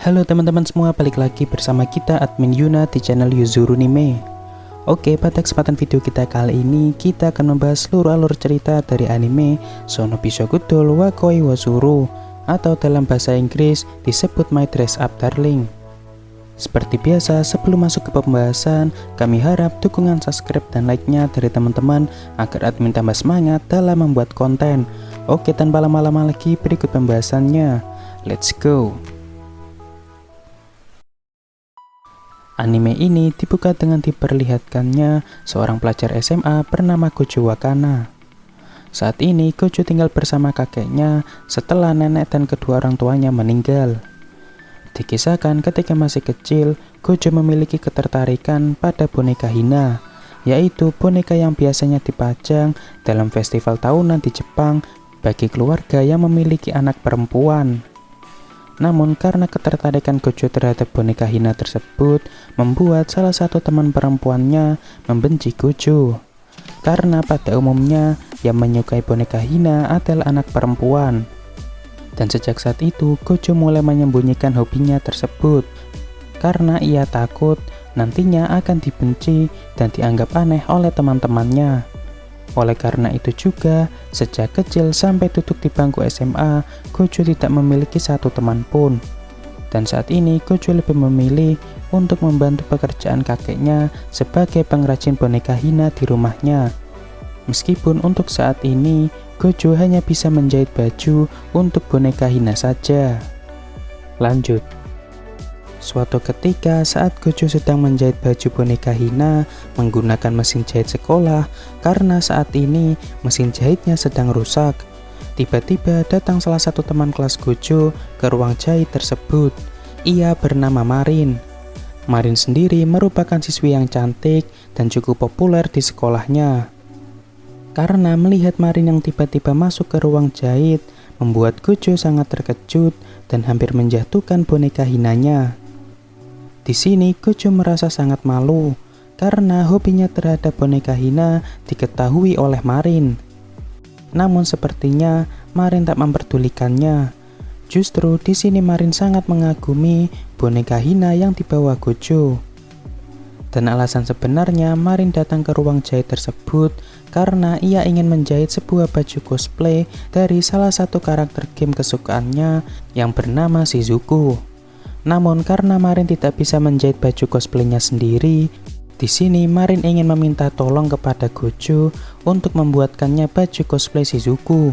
Halo teman-teman semua, balik lagi bersama kita admin Yuna di channel Yuzuru Anime. Oke, pada kesempatan video kita kali ini kita akan membahas seluruh alur cerita dari anime Sonobi Shokudoll wa Koi wa Zuru, atau dalam bahasa Inggris disebut My Dress Up Darling. Seperti biasa, sebelum masuk ke pembahasan, kami harap dukungan subscribe dan like-nya dari teman-teman agar admin tambah semangat dalam membuat konten. Oke, tanpa lama-lama lagi, berikut pembahasannya. Let's go! Anime ini dibuka dengan diperlihatkannya seorang pelajar SMA bernama Gojo Wakana. Saat ini Gojo tinggal bersama kakeknya setelah nenek dan kedua orang tuanya meninggal. Dikisahkan ketika masih kecil, Gojo memiliki ketertarikan pada boneka Hina, yaitu boneka yang biasanya dipajang dalam festival tahunan di Jepang bagi keluarga yang memiliki anak perempuan. Namun karena ketertarikan Gojo terhadap boneka Hina tersebut membuat salah satu teman perempuannya membenci Gojo. Karena pada umumnya yang menyukai boneka Hina adalah anak perempuan. Dan sejak saat itu Gojo mulai menyembunyikan hobinya tersebut karena ia takut nantinya akan dibenci dan dianggap aneh oleh teman-temannya. Oleh karena itu juga, sejak kecil sampai duduk di bangku SMA, Gojo tidak memiliki satu teman pun. Dan saat ini Gojo lebih memilih untuk membantu pekerjaan kakeknya sebagai pengrajin boneka Hina di rumahnya. Meskipun untuk saat ini, Gojo hanya bisa menjahit baju untuk boneka Hina saja. Lanjut. Suatu ketika saat Gojo sedang menjahit baju boneka Hina menggunakan mesin jahit sekolah karena saat ini mesin jahitnya sedang rusak. Tiba-tiba datang salah satu teman kelas Gojo ke ruang jahit tersebut. Ia bernama Marin. Marin sendiri merupakan siswi yang cantik dan cukup populer di sekolahnya. Karena melihat Marin yang tiba-tiba masuk ke ruang jahit, membuat Gojo sangat terkejut dan hampir menjatuhkan boneka Hinanya. Di sini Gojo merasa sangat malu karena hobinya terhadap boneka Hina diketahui oleh Marin. Namun sepertinya Marin tak memperdulikannya. Justru di sini Marin sangat mengagumi boneka Hina yang dibawa Gojo. Dan alasan sebenarnya Marin datang ke ruang jahit tersebut karena ia ingin menjahit sebuah baju cosplay dari salah satu karakter game kesukaannya yang bernama Shizuku. Namun karena Marin tidak bisa menjahit baju cosplaynya sendiri, di sini Marin ingin meminta tolong kepada Gojo untuk membuatkannya baju cosplay Shizuku.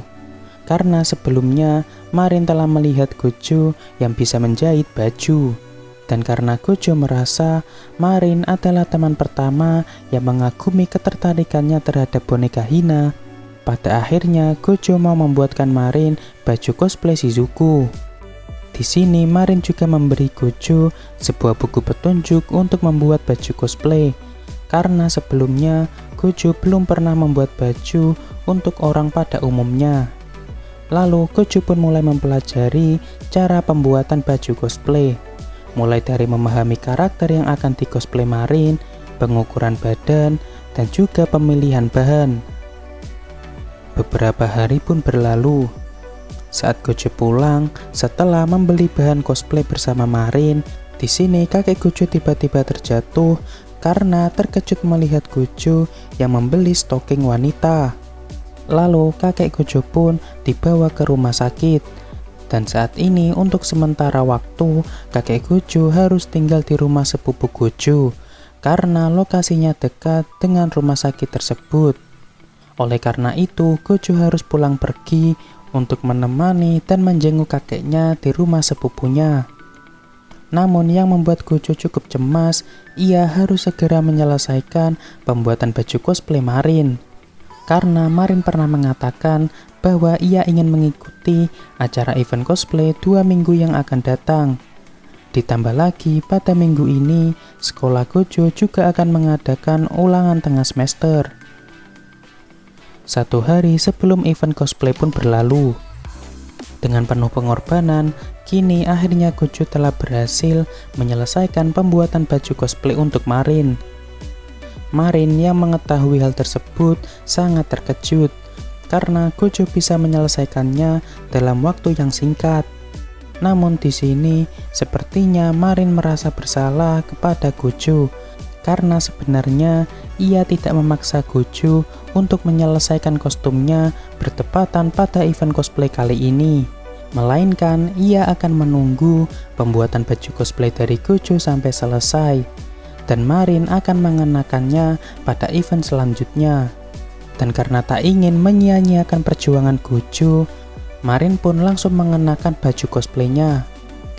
Karena sebelumnya Marin telah melihat Gojo yang bisa menjahit baju. Dan karena Gojo merasa Marin adalah teman pertama yang mengagumi ketertarikannya terhadap boneka Hina, pada akhirnya Gojo mau membuatkan Marin baju cosplay Shizuku. Di sini Marin juga memberi Gojo sebuah buku petunjuk untuk membuat baju cosplay. Karena sebelumnya Gojo belum pernah membuat baju untuk orang pada umumnya. Lalu Gojo pun mulai mempelajari cara pembuatan baju cosplay. Mulai dari memahami karakter yang akan di cosplay Marin, pengukuran badan, dan juga pemilihan bahan. Beberapa hari pun berlalu. Saat Gojo pulang setelah membeli bahan cosplay bersama Marin, di sini kakek Gojo tiba-tiba terjatuh karena terkejut melihat Gojo yang membeli stocking wanita. Lalu kakek Gojo pun dibawa ke rumah sakit. Dan saat ini untuk sementara waktu kakek Gojo harus tinggal di rumah sepupu Gojo karena lokasinya dekat dengan rumah sakit tersebut. Oleh karena itu Gojo harus pulang pergi untuk menemani dan menjenguk kakeknya di rumah sepupunya. Namun yang membuat Gojo cukup cemas, ia harus segera menyelesaikan pembuatan baju cosplay Marin. Karena Marin pernah mengatakan bahwa ia ingin mengikuti acara event cosplay 2 minggu yang akan datang. Ditambah lagi pada minggu ini, sekolah Gojo juga akan mengadakan ulangan tengah semester. Satu hari sebelum event cosplay pun berlalu. Dengan penuh pengorbanan, kini akhirnya Gojo telah berhasil menyelesaikan pembuatan baju cosplay untuk Marin. Marin yang mengetahui hal tersebut sangat terkejut karena Gojo bisa menyelesaikannya dalam waktu yang singkat. Namun di sini sepertinya Marin merasa bersalah kepada Gojo karena sebenarnya ia tidak memaksa Gojo untuk menyelesaikan kostumnya bertepatan pada event cosplay kali ini, melainkan ia akan menunggu pembuatan baju cosplay dari Gojo sampai selesai, dan Marin akan mengenakannya pada event selanjutnya. Dan karena tak ingin menyia-nyiakan perjuangan Gojo, Marin pun langsung mengenakan baju cosplaynya.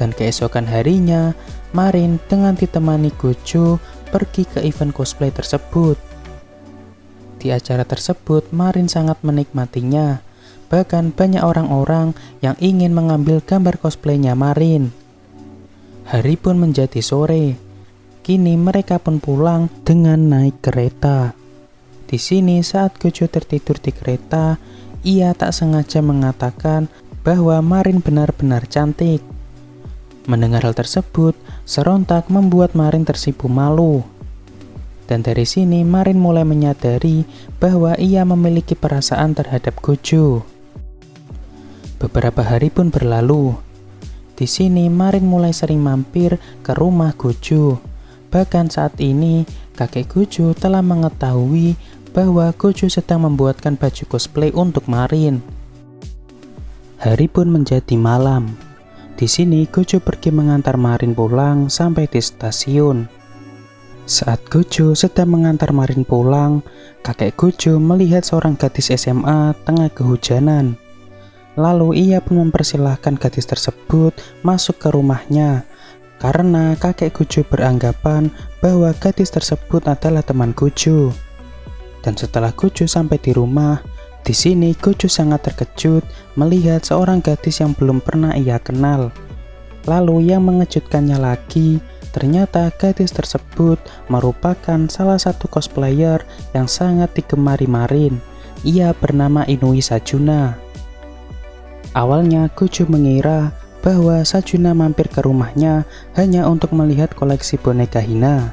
Dan keesokan harinya, Marin dengan ditemani Gojo pergi ke event cosplay tersebut. Di acara tersebut, Marin sangat menikmatinya. Bahkan banyak orang-orang yang ingin mengambil gambar cosplaynya Marin. Hari pun menjadi sore. Kini mereka pun pulang dengan naik kereta. Di sini saat Gojo tertidur di kereta, ia tak sengaja mengatakan bahwa Marin benar-benar cantik. Mendengar hal tersebut, serontak membuat Marin tersipu malu. Dan dari sini Marin mulai menyadari bahwa ia memiliki perasaan terhadap Gojo. Beberapa hari pun berlalu. Di sini Marin mulai sering mampir ke rumah Gojo. Bahkan saat ini kakek Gojo telah mengetahui bahwa Gojo sedang membuatkan baju cosplay untuk Marin. Hari pun menjadi malam. Di sini Gojo pergi mengantar Marin pulang sampai di stasiun. Saat Gojo sedang mengantar Marin pulang, kakek Gojo melihat seorang gadis SMA tengah kehujanan. Lalu ia pun mempersilahkan gadis tersebut masuk ke rumahnya, karena kakek Gojo beranggapan bahwa gadis tersebut adalah teman Gojo. Dan setelah Gojo sampai di rumah, di sini Gojo sangat terkejut melihat seorang gadis yang belum pernah ia kenal. Lalu yang mengejutkannya lagi, ternyata gadis tersebut merupakan salah satu cosplayer yang sangat digemari Marin. Ia bernama Inui Sajuna. Awalnya Gojo mengira bahwa Sajuna mampir ke rumahnya hanya untuk melihat koleksi boneka Hina.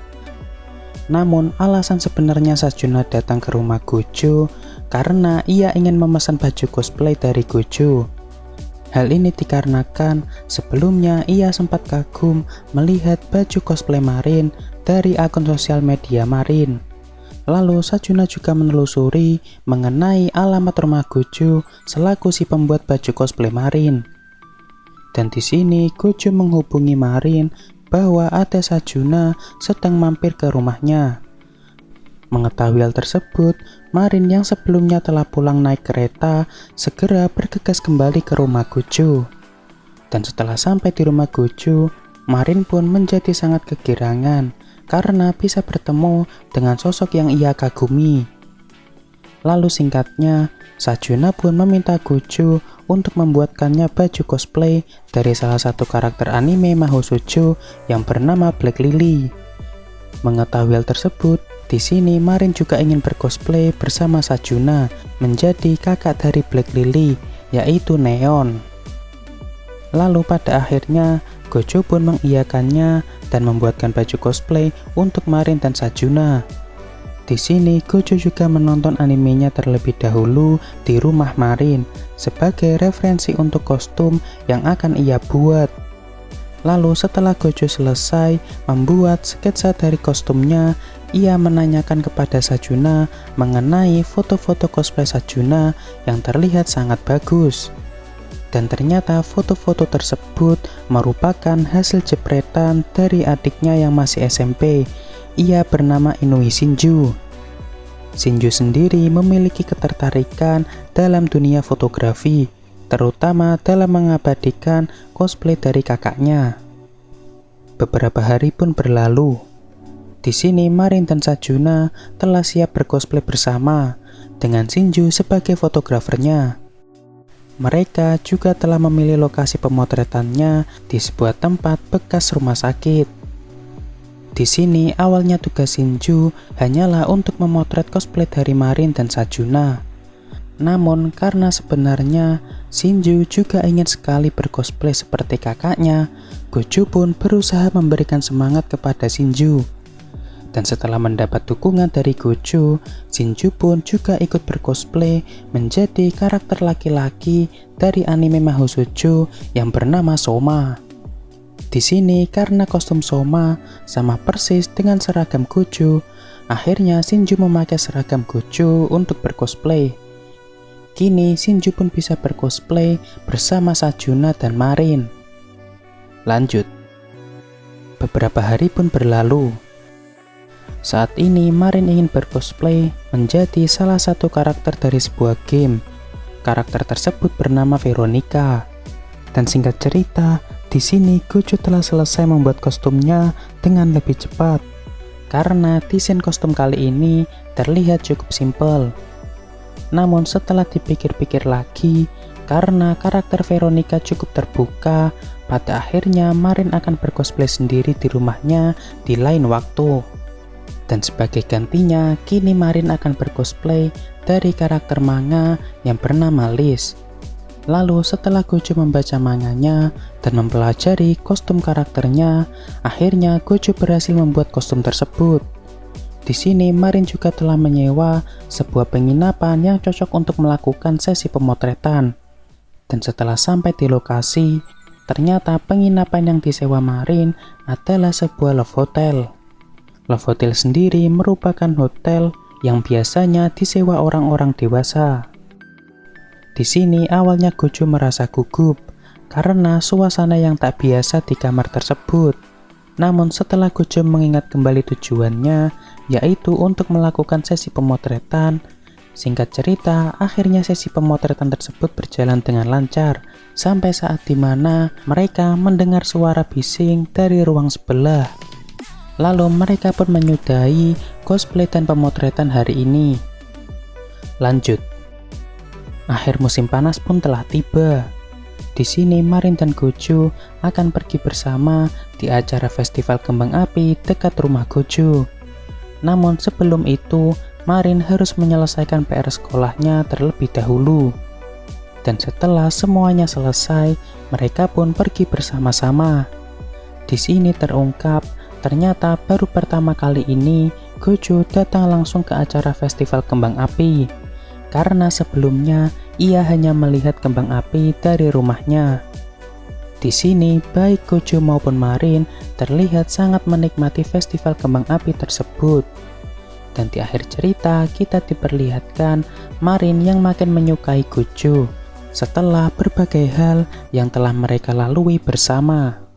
Namun alasan sebenarnya Sajuna datang ke rumah Gojo karena ia ingin memesan baju cosplay dari Gojo. Hal ini dikarenakan sebelumnya ia sempat kagum melihat baju cosplay Marin dari akun sosial media Marin. Lalu Sajuna juga menelusuri mengenai alamat rumah Gojo selaku si pembuat baju cosplay Marin. Dan di sini Gojo menghubungi Marin bahwa ada Sajuna sedang mampir ke rumahnya. Mengetahui hal tersebut, Marin yang sebelumnya telah pulang naik kereta segera bergegas kembali ke rumah Gojo. Dan setelah sampai di rumah Gojo, Marin pun menjadi sangat kegirangan karena bisa bertemu dengan sosok yang ia kagumi. Lalu singkatnya, Sajuna pun meminta Gojo untuk membuatkannya baju cosplay dari salah satu karakter anime Mahou Shoujo yang bernama Black Lily. Mengetahui hal tersebut, di sini Marin juga ingin bercosplay bersama Sajuna menjadi kakak dari Black Lily, yaitu Neon. Lalu pada akhirnya Gojo pun mengiyakannya dan membuatkan baju cosplay untuk Marin dan Sajuna. Di sini Gojo juga menonton animenya terlebih dahulu di rumah Marin sebagai referensi untuk kostum yang akan ia buat. Lalu setelah Gojo selesai membuat sketsa dari kostumnya, ia menanyakan kepada Sajuna mengenai foto-foto cosplay Sajuna yang terlihat sangat bagus. Dan ternyata foto-foto tersebut merupakan hasil jepretan dari adiknya yang masih SMP. Ia bernama Inui Shinju. Shinju sendiri memiliki ketertarikan dalam dunia fotografi, terutama dalam mengabadikan cosplay dari kakaknya. Beberapa hari pun berlalu. Di sini Marin dan Sajuna telah siap bercosplay bersama dengan Shinju sebagai fotografernya. Mereka juga telah memilih lokasi pemotretannya di sebuah tempat bekas rumah sakit. Di sini awalnya tugas Shinju hanyalah untuk memotret cosplay dari Marin dan Sajuna. Namun karena sebenarnya Shinju juga ingin sekali bercosplay seperti kakaknya, Gojo pun berusaha memberikan semangat kepada Shinju. Dan setelah mendapat dukungan dari Gojo, Shinju pun juga ikut bercosplay menjadi karakter laki-laki dari anime Mahou Shoujo yang bernama Soma. Di sini karena kostum Soma sama persis dengan seragam Gojo, akhirnya Shinju memakai seragam Gojo untuk bercosplay. Kini Shinju pun bisa bercosplay bersama Sajuna dan Marin. Lanjut. Beberapa hari pun berlalu. Saat ini Marin ingin bercosplay menjadi salah satu karakter dari sebuah game. Karakter tersebut bernama Veronica. Dan singkat cerita, di sini Gojo telah selesai membuat kostumnya dengan lebih cepat. Karena desain kostum kali ini terlihat cukup simpel. Namun setelah dipikir-pikir lagi, karena karakter Veronica cukup terbuka, pada akhirnya Marin akan bercosplay sendiri di rumahnya di lain waktu. Dan sebagai gantinya, kini Marin akan bercosplay dari karakter manga yang bernama Liz. Lalu setelah Gojo membaca manganya dan mempelajari kostum karakternya, akhirnya Gojo berhasil membuat kostum tersebut. Di sini Marin juga telah menyewa sebuah penginapan yang cocok untuk melakukan sesi pemotretan. Dan setelah sampai di lokasi, ternyata penginapan yang disewa Marin adalah sebuah love hotel. Love Hotel sendiri merupakan hotel yang biasanya disewa orang-orang dewasa. Di sini awalnya Gojo merasa gugup karena suasana yang tak biasa di kamar tersebut. Namun setelah Gojo mengingat kembali tujuannya, yaitu untuk melakukan sesi pemotretan, singkat cerita, akhirnya sesi pemotretan tersebut berjalan dengan lancar sampai saat dimana mereka mendengar suara bising dari ruang sebelah. Lalu mereka pun menyudahi cosplay dan pemotretan hari ini. Lanjut. Akhir musim panas pun telah tiba. Di sini Marin dan Gojo akan pergi bersama di acara festival kembang api dekat rumah Gojo. Namun sebelum itu, Marin harus menyelesaikan PR sekolahnya terlebih dahulu. Dan setelah semuanya selesai, mereka pun pergi bersama-sama. Di sini terungkap ternyata baru pertama kali ini Gojo datang langsung ke acara festival kembang api. Karena sebelumnya ia hanya melihat kembang api dari rumahnya. Di sini baik Gojo maupun Marin terlihat sangat menikmati festival kembang api tersebut. Dan di akhir cerita kita diperlihatkan Marin yang makin menyukai Gojo setelah berbagai hal yang telah mereka lalui bersama.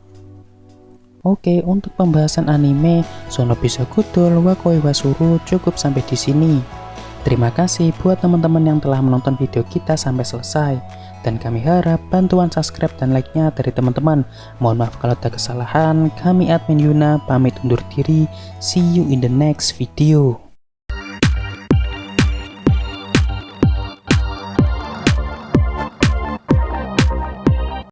Oke, untuk pembahasan anime Sonobi Sokudou wa Koiwasuru cukup sampai di sini. Terima kasih buat teman-teman yang telah menonton video kita sampai selesai. Dan kami harap bantuan subscribe dan like-nya dari teman-teman. Mohon maaf kalau ada kesalahan. Kami admin Yuna pamit undur diri. See you in the next video.